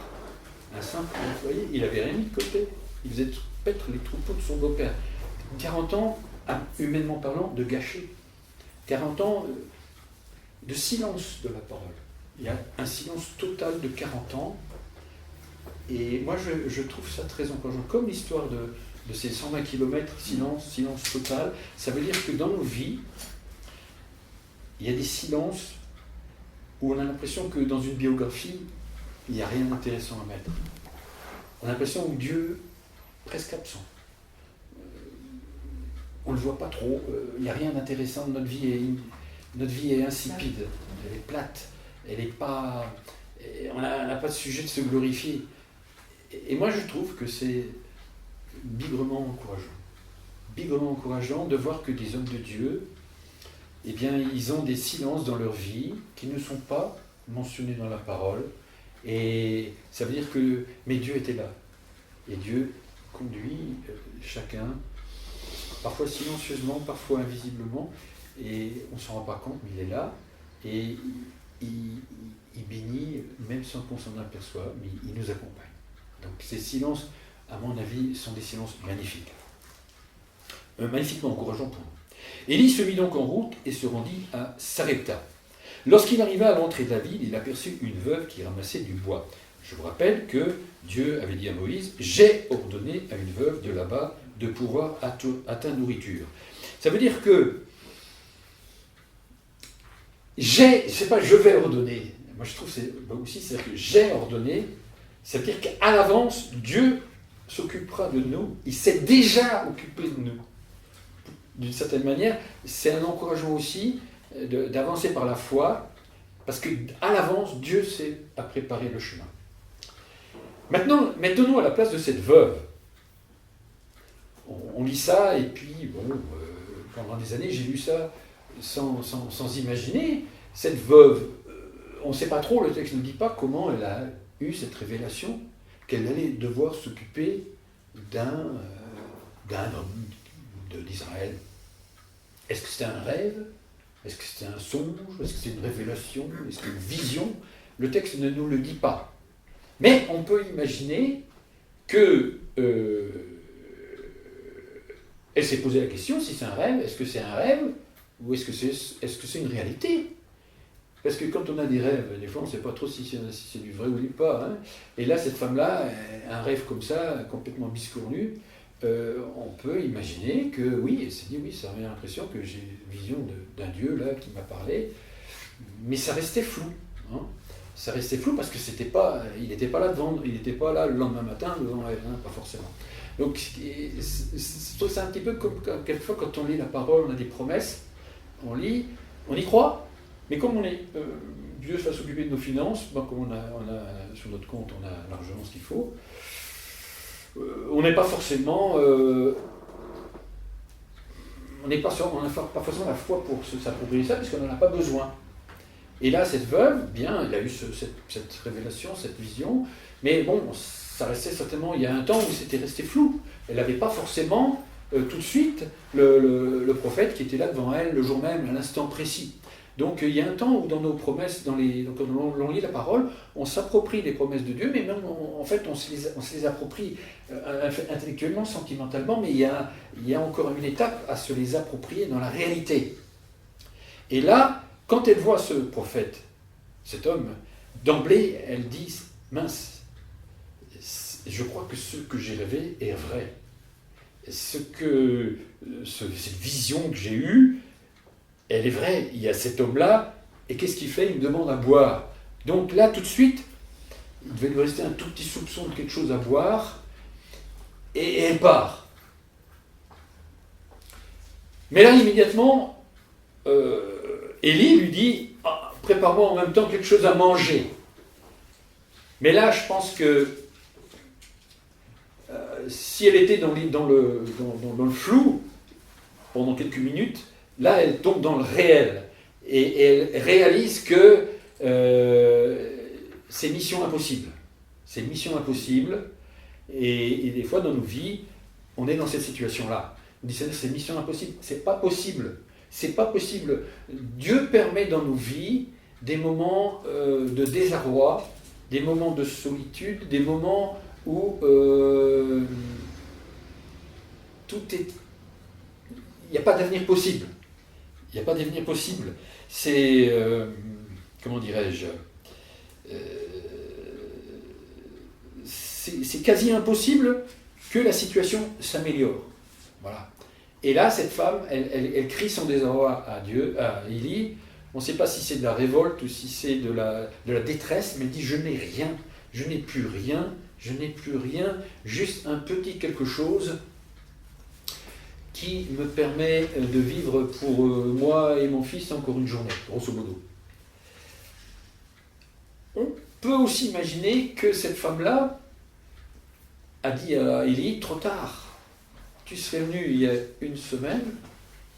un simple employé, il n'avait rien mis de côté. Il faisait paître les troupeaux de son beau-père. 40 ans, humainement parlant, de gâchis. 40 ans de silence de la parole. Il y a un silence total de 40 ans. Et moi, je trouve ça très encourageant. Comme l'histoire de ces 120 km, silence total, ça veut dire que dans nos vies, il y a des silences où on a l'impression que dans une biographie, il n'y a rien d'intéressant à mettre. On a l'impression que Dieu est presque absent. On ne le voit pas trop, il n'y a rien d'intéressant, notre vie est insipide, elle est plate, elle est pas, on n'a pas de sujet de se glorifier. Et moi je trouve que c'est bigrement encourageant de voir que des hommes de Dieu, eh bien, ils ont des silences dans leur vie qui ne sont pas mentionnés dans la parole. Et ça veut dire que, mais Dieu était là. Et Dieu conduit chacun, parfois silencieusement, parfois invisiblement, et on ne s'en rend pas compte, mais il est là, et il bénit, même sans qu'on s'en aperçoive, mais il nous accompagne. Donc ces silences, à mon avis, sont des silences magnifiques. Magnifiquement encourageants pour nous. Élie se mit donc en route et se rendit à Sarepta. Lorsqu'il arriva à l'entrée de la ville, il aperçut une veuve qui ramassait du bois. Je vous rappelle que Dieu avait dit à Moïse, « J'ai ordonné à une veuve de là-bas de pouvoir à ta nourriture. Ça veut dire que c'est pas je vais ordonner. Moi je trouve que c'est aussi, c'est que j'ai ordonné, c'est-à-dire qu'à l'avance, Dieu s'occupera de nous, il s'est déjà occupé de nous. D'une certaine manière, c'est un encouragement aussi d'avancer par la foi, parce qu'à l'avance, Dieu a préparé le chemin. Maintenant, mettons-nous à la place de cette veuve. On lit ça, et puis, pendant des années, j'ai lu ça sans imaginer. Cette veuve, on ne sait pas trop, le texte ne dit pas comment elle a eu cette révélation, qu'elle allait devoir s'occuper d'un homme d'Israël. Est-ce que c'était un rêve? Est-ce que c'était un songe? Est-ce que c'était une révélation? Est-ce que c'était une vision? Le texte ne nous le dit pas. Mais on peut imaginer que elle s'est posé la question si c'est un rêve, est-ce que c'est un rêve ou est-ce que c'est une réalité? Parce que quand on a des rêves, des fois on ne sait pas trop si c'est du vrai ou du pas. Hein. Et là, cette femme-là, un rêve comme ça, complètement biscornu, on peut imaginer que oui, elle s'est dit oui, ça avait l'impression que j'ai une vision d'un Dieu là qui m'a parlé, mais ça restait flou. Hein. Ça restait flou parce que il n'était pas là devant, il n'était pas là le lendemain matin devant elle, hein, pas forcément. Donc c'est un petit peu comme quelquefois quand on lit la parole, on a des promesses, on lit, on y croit, mais comme Dieu va s'occuper de nos finances, comme on a sur notre compte, on a largement ce qu'il faut. On n'est pas forcément, on n'a pas forcément la foi pour s'approprier ça, puisqu'on n'en a pas besoin. Et là, cette veuve, bien, elle a eu cette révélation, cette vision, mais bon, ça restait certainement, il y a un temps où c'était resté flou. Elle n'avait pas forcément tout de suite le prophète qui était là devant elle le jour même, à l'instant précis. Donc il y a un temps où dans nos promesses, quand on lit la parole, on s'approprie les promesses de Dieu, mais même en fait on se les approprie intellectuellement, sentimentalement, mais il y a encore une étape à se les approprier dans la réalité. Et là, quand elle voit ce prophète, cet homme, d'emblée, elle dit « Mince, je crois que ce que j'ai rêvé est vrai. Cette vision que j'ai eue, elle est vraie, il y a cet homme-là, et qu'est-ce qu'il fait? Il me demande à boire. Donc là, tout de suite, il devait lui rester un tout petit soupçon de quelque chose à boire, et elle part. Mais là, immédiatement, Élie lui dit « Prépare-moi en même temps quelque chose à manger ». Mais là, je pense que si elle était dans le flou pendant quelques minutes, là, elle tombe dans le réel et elle réalise que c'est mission impossible. C'est une mission impossible et des fois dans nos vies, on est dans cette situation-là. On dit c'est mission impossible. C'est pas possible. C'est pas possible. Dieu permet dans nos vies des moments de désarroi, des moments de solitude, des moments où il n'y a pas d'avenir possible. Il n'y a pas d'avenir possible. C'est, comment dirais-je, c'est quasi impossible que la situation s'améliore. Voilà. Et là, cette femme, elle crie son désarroi à Dieu, à Élie. On ne sait pas si c'est de la révolte ou si c'est de la détresse, mais elle dit « Je n'ai rien, je n'ai plus rien, je n'ai plus rien, juste un petit quelque chose qui me permet de vivre pour moi et mon fils encore une journée, grosso modo. » On peut aussi imaginer que cette femme-là a dit à Élie « Trop tard, tu serais venu il y a une semaine,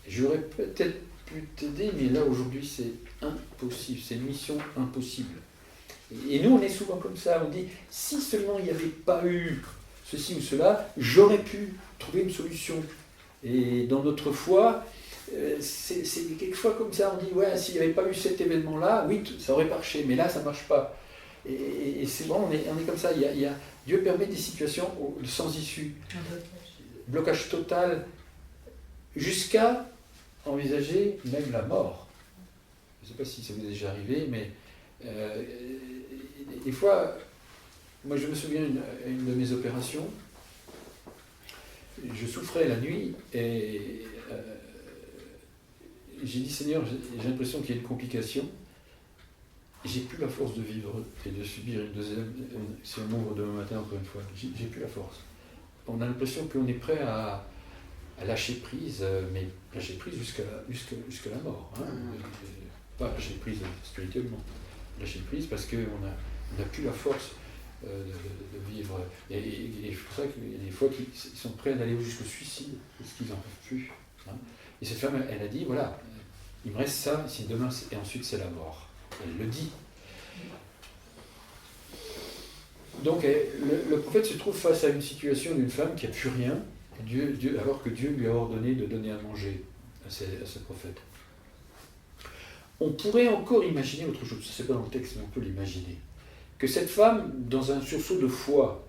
j'aurais peut-être pu t'aider, mais là aujourd'hui c'est impossible, c'est une mission impossible. » Et nous on est souvent comme ça, on dit « Si seulement il n'y avait pas eu ceci ou cela, j'aurais pu trouver une solution. » Et dans notre foi, c'est quelquefois comme ça, on dit « Ouais, s'il n'y avait pas eu cet événement-là, oui, ça aurait marché, mais là ça ne marche pas. » Et c'est bon, on est comme ça, Dieu permet des situations sans issue. Blocage total, jusqu'à envisager même la mort. Je ne sais pas si ça vous est déjà arrivé, mais des fois, moi je me souviens d'une de mes opérations, je souffrais la nuit et j'ai dit Seigneur, j'ai l'impression qu'il y a une complication. J'ai plus la force de vivre et de subir une deuxième. Si on m'ouvre demain matin encore une fois, j'ai plus la force. On a l'impression qu'on est prêt à lâcher prise, mais lâcher prise jusqu'à la mort. Hein. Pas lâcher prise spirituellement, lâcher prise parce qu'on n'a plus la force de vivre. Et c'est pour ça qu'il y a des fois qu'ils sont prêts à aller jusqu'au suicide parce qu'ils n'en peuvent plus. Hein. Et cette femme, elle a dit voilà, il me reste ça, c'est demain, et ensuite c'est la mort. Elle le dit. Donc le prophète se trouve face à une situation d'une femme qui n'a plus rien, alors que Dieu lui a ordonné de donner à manger à ce prophète. On pourrait encore imaginer autre chose, ce n'est pas dans le texte, mais on peut l'imaginer, que cette femme, dans un sursaut de foi,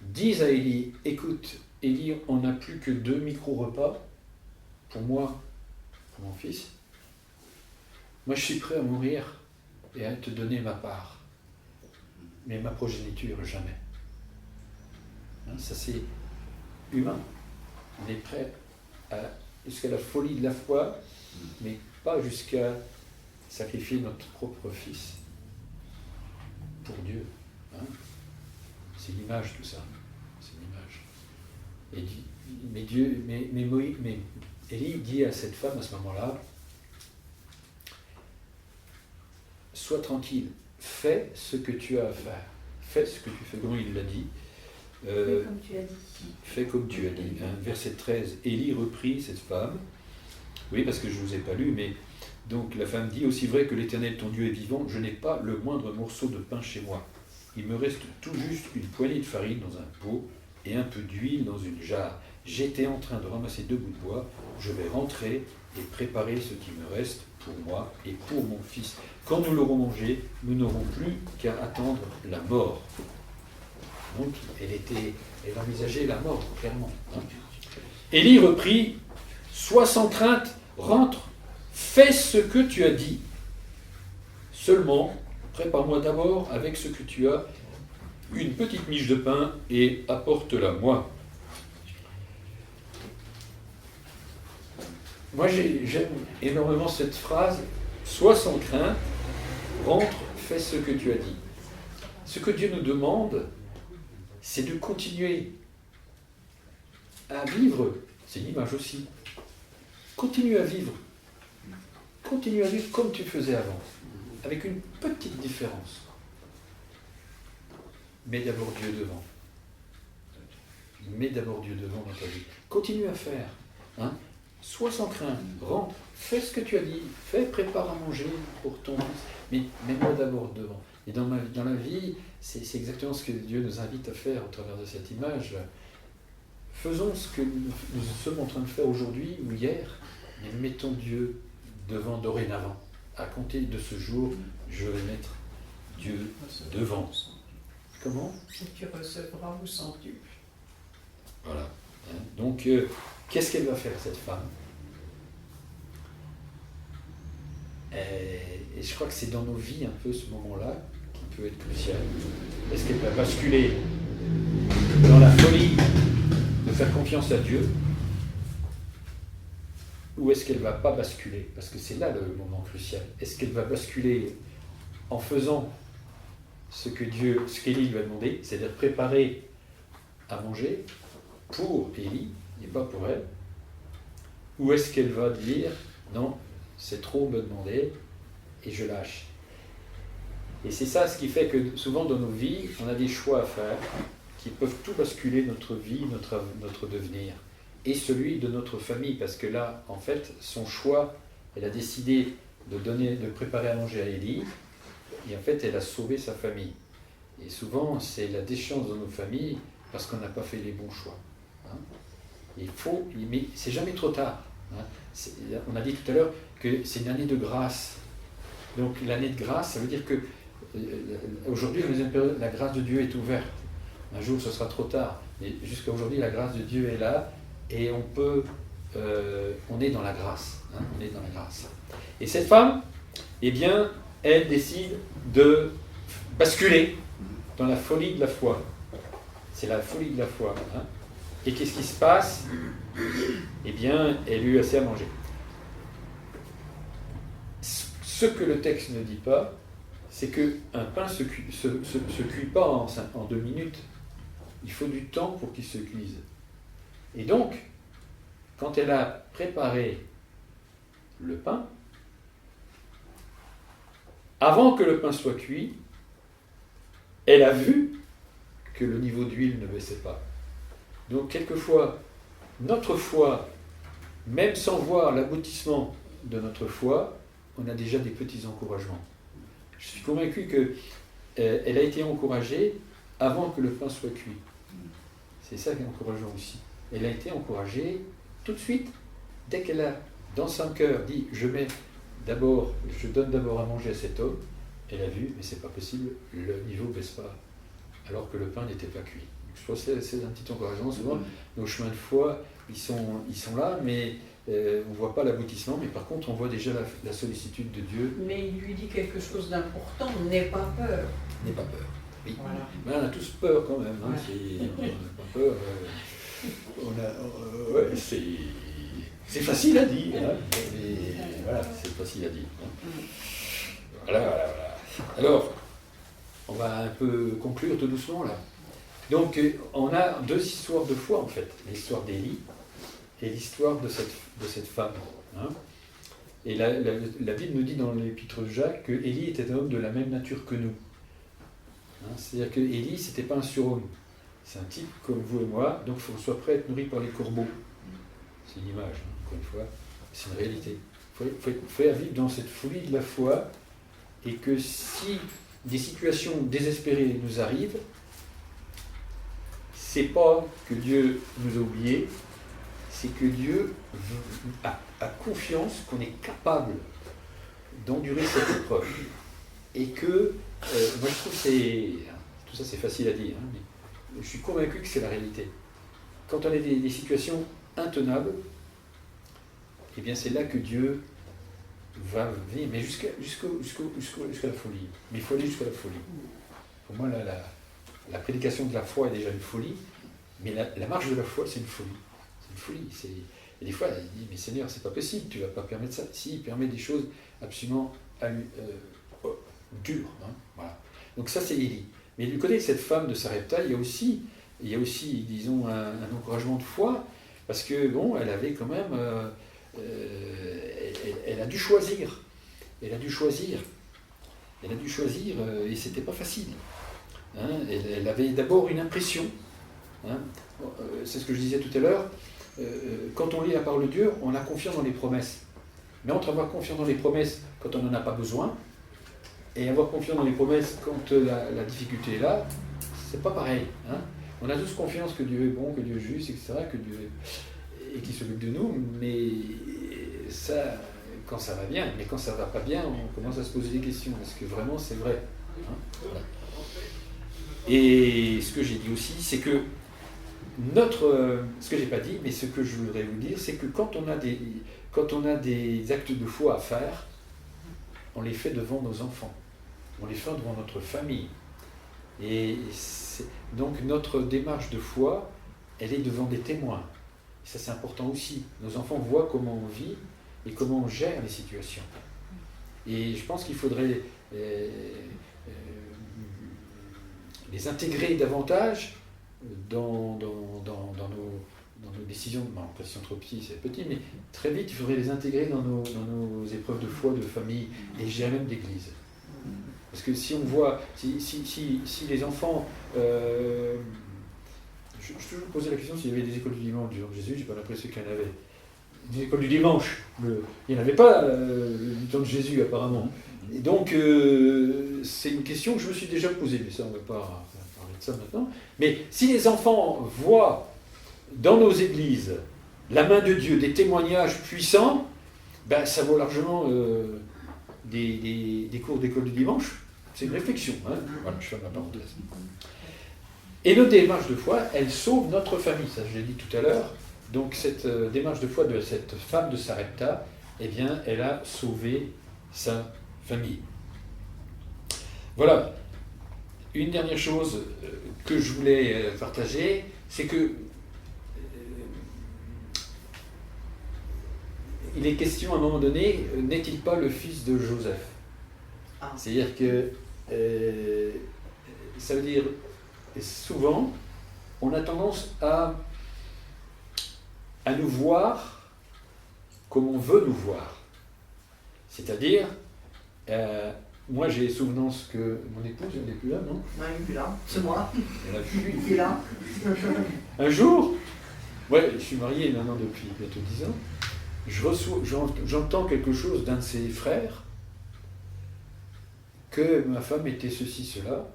dise à Élie, écoute, Élie, on n'a plus que 2 micro-repas, pour moi, pour mon fils, moi je suis prêt à mourir et à te donner ma part, mais ma progéniture, jamais. Hein, ça c'est humain. On est prêt jusqu'à la folie de la foi, mais pas jusqu'à sacrifier notre propre fils pour Dieu. Hein. C'est l'image tout ça. C'est l'image. Mais Élie dit à cette femme à ce moment-là, sois tranquille, fais ce que tu as à faire. Fais ce que tu fais. Comment il l'a dit?
Fais comme tu as dit.
Fais comme tu as dit. Hein. Verset 13. Élie reprit cette femme. Oui, parce que je ne vous ai pas lu, mais donc la femme dit, aussi vrai que l'Éternel ton Dieu est vivant, je n'ai pas le moindre morceau de pain chez moi. Il me reste tout juste une poignée de farine dans un pot et un peu d'huile dans une jarre. J'étais en train de ramasser 2 bouts de bois. Je vais rentrer et préparer ce qui me reste pour moi et pour mon fils. Quand nous l'aurons mangé, nous n'aurons plus qu'à attendre la mort. Donc, elle envisageait la mort, clairement. Hein. Élie reprit, sois sans crainte, rentre, fais ce que tu as dit. Seulement, prépare-moi d'abord avec ce que tu as, une petite miche de pain et apporte-la moi. Moi, j'aime énormément cette phrase, sois sans crainte, rentre, fais ce que tu as dit. Ce que Dieu nous demande, c'est de continuer à vivre, c'est l'image aussi, continue à vivre comme tu faisais avant, avec une petite différence. Mets d'abord Dieu devant. Mets d'abord Dieu devant dans ta vie. Continue à faire. Hein. Sois sans crainte, rentre, fais ce que tu as dit, prépare à manger pour ton fils, mais mets-moi d'abord devant. Et dans la vie, c'est exactement ce que Dieu nous invite à faire au travers de cette image. Faisons ce que nous sommes en train de faire aujourd'hui ou hier, mais mettons Dieu devant dorénavant. À compter de ce jour, je vais mettre Dieu devant. Comment?
Et tu recevras au centuple.
Voilà. Hein. Donc, qu'est-ce qu'elle va faire, cette femme? Et je crois que c'est dans nos vies un peu ce moment-là qui peut être crucial. Est-ce qu'elle va basculer dans la folie de faire confiance à Dieu? Ou est-ce qu'elle ne va pas basculer? Parce que c'est là le moment crucial. Est-ce qu'elle va basculer en faisant ce qu'Élie lui a demandé, c'est-à-dire préparer à manger pour Élie et pas pour elle? Ou est-ce qu'elle va dire non, c'est trop me demander et je lâche? Et c'est ça ce qui fait que souvent dans nos vies, on a des choix à faire qui peuvent tout basculer, notre vie, notre devenir, et celui de notre famille, parce que là, en fait, son choix, elle a décidé de préparer à manger à Élie, et en fait, elle a sauvé sa famille. Et souvent, c'est la déchéance dans nos familles parce qu'on n'a pas fait les bons choix. Hein. Mais c'est jamais trop tard. Hein. On a dit tout à l'heure que c'est une année de grâce. Donc l'année de grâce, ça veut dire que aujourd'hui, la grâce de Dieu est ouverte. Un jour, ce sera trop tard. Mais jusqu'à aujourd'hui, la grâce de Dieu est là et on est dans la grâce. Hein. On est dans la grâce. Et cette femme, eh bien, elle décide de basculer dans la folie de la foi. C'est la folie de la foi. Hein. Et qu'est-ce qui se passe? Eh bien, elle eut assez à manger. Ce que le texte ne dit pas, c'est qu'un pain se cuit pas en 2 minutes. Il faut du temps pour qu'il se cuise. Et donc, quand elle a préparé le pain, avant que le pain soit cuit, elle a vu que le niveau d'huile ne baissait pas. Donc, quelquefois, notre foi, même sans voir l'aboutissement de notre foi, on a déjà des petits encouragements. Je suis convaincu qu'elle a été encouragée avant que le pain soit cuit. C'est ça qui est encourageant aussi. Elle a été encouragée tout de suite, dès qu'elle a, dans son cœur, dit « je donne d'abord à manger à cet homme », elle a vu, mais c'est pas possible, le niveau ne baisse pas, alors que le pain n'était pas cuit. Je pense que c'est un petit encouragement. Souvent, nos chemins de foi, ils sont là, mais on ne voit pas l'aboutissement, mais par contre, on voit déjà la sollicitude de Dieu.
Mais il lui dit quelque chose d'important, n'aie pas peur.
N'aie pas peur. Oui.
Voilà.
Mais on a tous peur quand même. Hein.
Ouais.
On n'a pas peur. Ouais, c'est facile à dire. Hein. Mais voilà, c'est facile à dire. Hein. Voilà. Alors, on va un peu conclure tout doucement là. Donc, on a 2 histoires de foi en fait. L'histoire d'Élie et l'histoire de cette femme. Hein. Et la Bible nous dit dans l'épître de Jacques que Élie était un homme de la même nature que nous. Hein, c'est-à-dire que Élie, c'était pas un surhomme. C'est un type comme vous et moi, donc il faut qu'on soit prêt à être nourri par les corbeaux. C'est une image, hein, encore une fois, c'est une réalité. Il faut vivre dans cette folie de la foi, et que si des situations désespérées nous arrivent, c'est pas que Dieu nous a oubliés, c'est que Dieu a confiance qu'on est capable d'endurer cette épreuve. Et que, moi je trouve que tout ça c'est facile à dire, hein, mais je suis convaincu que c'est la réalité. Quand on a des situations intenables, eh bien c'est là que Dieu va venir, mais jusqu'à la folie. Mais il faut aller jusqu'à la folie. Pour moi, la prédication de la foi est déjà une folie, mais la marche de la foi, c'est une folie. C'est une folie. Et des fois, il dit, mais Seigneur, c'est pas possible, tu ne vas pas permettre ça. Si, il permet des choses absolument dures. Hein, voilà. Donc ça, c'est Élie. Mais du côté de cette femme de Sarepta, il y a aussi, disons, un encouragement de foi, parce que, bon, elle avait quand même... elle a dû choisir. Elle a dû choisir, et c'était pas facile. Hein, elle avait d'abord une impression. Hein, c'est ce que je disais tout à l'heure. Quand on lit la parole de Dieu, on a confiance dans les promesses. Mais entre avoir confiance dans les promesses quand on n'en a pas besoin, et avoir confiance dans les promesses quand la difficulté est là, c'est pas pareil. Hein. On a tous confiance que Dieu est bon, que Dieu est juste, etc., et qu'il s'occupe de nous, mais ça, quand ça va bien, mais quand ça va pas bien, on commence à se poser des questions. Est-ce que vraiment c'est vrai? Hein, voilà. Et ce que j'ai dit aussi, c'est que ce que j'ai pas dit, mais ce que je voudrais vous dire, c'est que quand on a des actes de foi à faire, on les fait devant nos enfants, on les fait devant notre famille. Et donc notre démarche de foi, elle est devant des témoins. Et ça c'est important aussi. Nos enfants voient comment on vit et comment on gère les situations. Et je pense qu'il faudrait les intégrer davantage dans nos décisions. Bon, quand ils sont trop petits, c'est petit, mais très vite, il faudrait les intégrer dans nos épreuves de foi, de famille, et je dirais même d'église. Parce que si on voit, si les enfants... je toujours posais la question s'il y avait des écoles du dimanche du Jésus, j'ai pas l'impression qu'il y en avait. Des écoles du dimanche, il n'y en avait pas du temps de Jésus apparemment. Et donc c'est une question que je me suis déjà posée, mais ça on ne va pas parler de ça maintenant. Mais si les enfants voient dans nos églises la main de Dieu, des témoignages puissants, ben, ça vaut largement des cours d'école du dimanche. C'est une réflexion. Hein. Voilà, je ferme la parenthèse. Et notre démarche de foi, elle sauve notre famille, ça je l'ai dit tout à l'heure. Donc cette démarche de foi de cette femme de Sarepta, eh bien, elle a sauvé sa famille. Voilà. Une dernière chose que je voulais partager, c'est que il est question à un moment donné, n'est-il pas le fils de Joseph? C'est-à-dire que ça veut dire, souvent, on a tendance à nous voir comme on veut nous voir. C'est-à-dire, moi j'ai souvenance que mon épouse, elle n'est plus là, non?
Non, il n'est plus là, c'est moi.
Elle a fui.
Il est là.
Un jour, ouais, je suis marié maintenant depuis bientôt 10 ans, j'entends quelque chose d'un de ses frères, que ma femme était ceci, cela.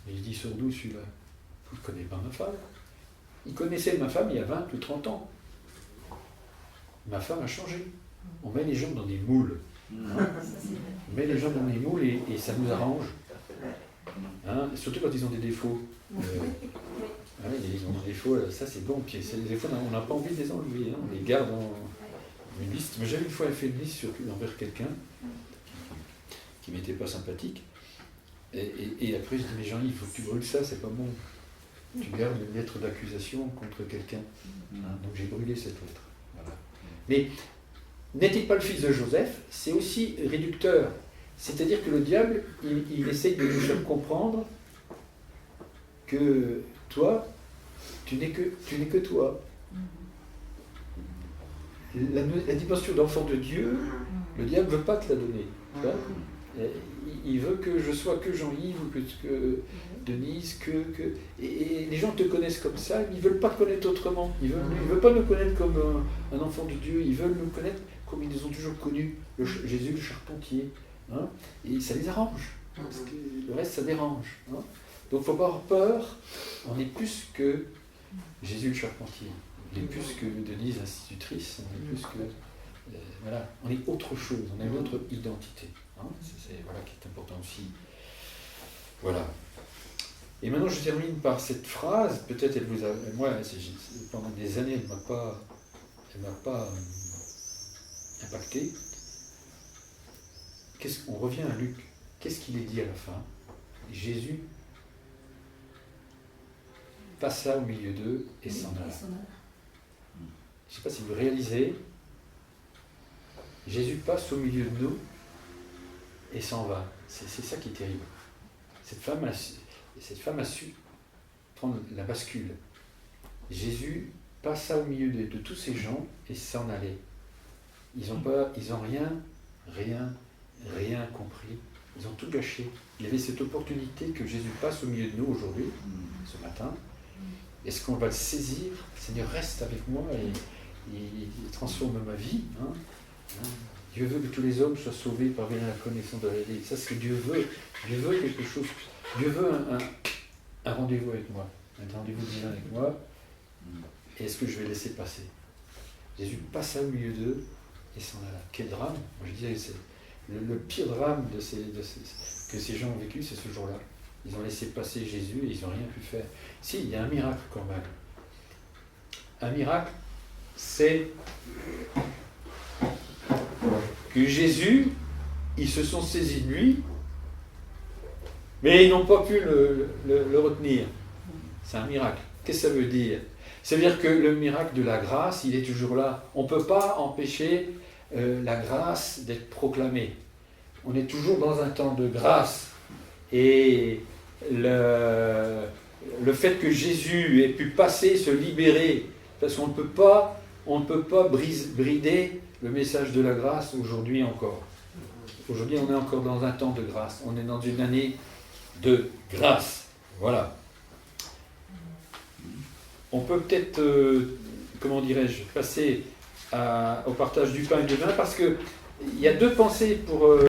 Et je dis, sur d'où celui-là? Il ne connaît pas ma femme. Il connaissait ma femme il y a 20 ou 30 ans. Ma femme a changé. On met les gens dans des moules. On met les gens dans des moules et ça nous arrange. Hein, surtout quand ils ont des défauts. Ils ont des défauts, ça c'est bon. Puis des fois on n'a pas envie de les enlever. Hein, on les garde en une liste. Mais j'avais une fois fait une liste envers quelqu'un qui m'était pas sympathique. Et après je dis, mais Jean-Yves, il faut que tu brûles ça, c'est pas bon. Tu gardes une lettre d'accusation contre quelqu'un. Hein, donc j'ai brûlé cette lettre. Voilà. Mais n'est-il pas le fils de Joseph? C'est aussi réducteur. C'est-à-dire que le diable, il essaye de nous faire comprendre que toi, tu n'es que toi. La dimension d'enfant de Dieu, le diable ne veut pas te la donner. Tu vois? Il veut que je sois que Jean-Yves ou que Denise, et les gens te connaissent comme ça, ils ne veulent pas te connaître autrement. Ils ne veulent pas nous connaître comme un enfant de Dieu, ils veulent nous connaître comme ils nous ont toujours connus, Jésus le charpentier. Hein, et ça les arrange, parce que le reste ça dérange. Hein. Donc il ne faut pas avoir peur, on est plus que Jésus le charpentier, on est plus que Denise l'institutrice, on est plus que... voilà, on est autre chose, on a une autre identité. Hein, c'est voilà qui est important aussi. Voilà. Et maintenant je termine par cette phrase, peut-être elle vous a... Moi, pendant des années, elle m'a pas impacté. On revient à Luc. Qu'est-ce qu'il est dit à la fin? Jésus passa au milieu d'eux et s'en alla. Je ne sais pas si vous réalisez, Jésus passe au milieu de nous et s'en va. C'est ça qui est terrible. Cette femme a su prendre la bascule. Jésus passa au milieu de tous ces gens et s'en allait. Ils n'ont rien compris. Ils ont tout gâché. Il y avait cette opportunité que Jésus passe au milieu de nous aujourd'hui, ce matin. Est-ce qu'on va le saisir? Seigneur, reste avec moi et transforme ma vie. Hein. Dieu veut que tous les hommes soient sauvés par la connaissance de la vérité. Ça, c'est ce que Dieu veut. Dieu veut quelque chose. Dieu veut un rendez-vous avec moi, un rendez-vous divin avec moi. Et est-ce que je vais laisser passer? Jésus passa au milieu d'eux et s'en alla. Quel drame! Moi, je disais, c'est le pire drame que ces gens ont vécu, c'est ce jour-là. Ils ont laissé passer Jésus et ils n'ont rien pu faire. Si, il y a un miracle quand même. Un miracle, c'est que Jésus, ils se sont saisis de lui, mais ils n'ont pas pu le retenir. C'est un miracle. Qu'est-ce que ça veut dire? Ça veut dire que le miracle de la grâce, il est toujours là. On ne peut pas empêcher la grâce d'être proclamée. On est toujours dans un temps de grâce. Et le fait que Jésus ait pu passer, se libérer, parce qu'on ne peut pas brider le message de la grâce aujourd'hui encore. Aujourd'hui, on est encore dans un temps de grâce. On est dans une année de grâce. Voilà. On peut peut-être, comment dirais-je, passer au partage du pain et du vin, parce qu'il y a deux pensées pour...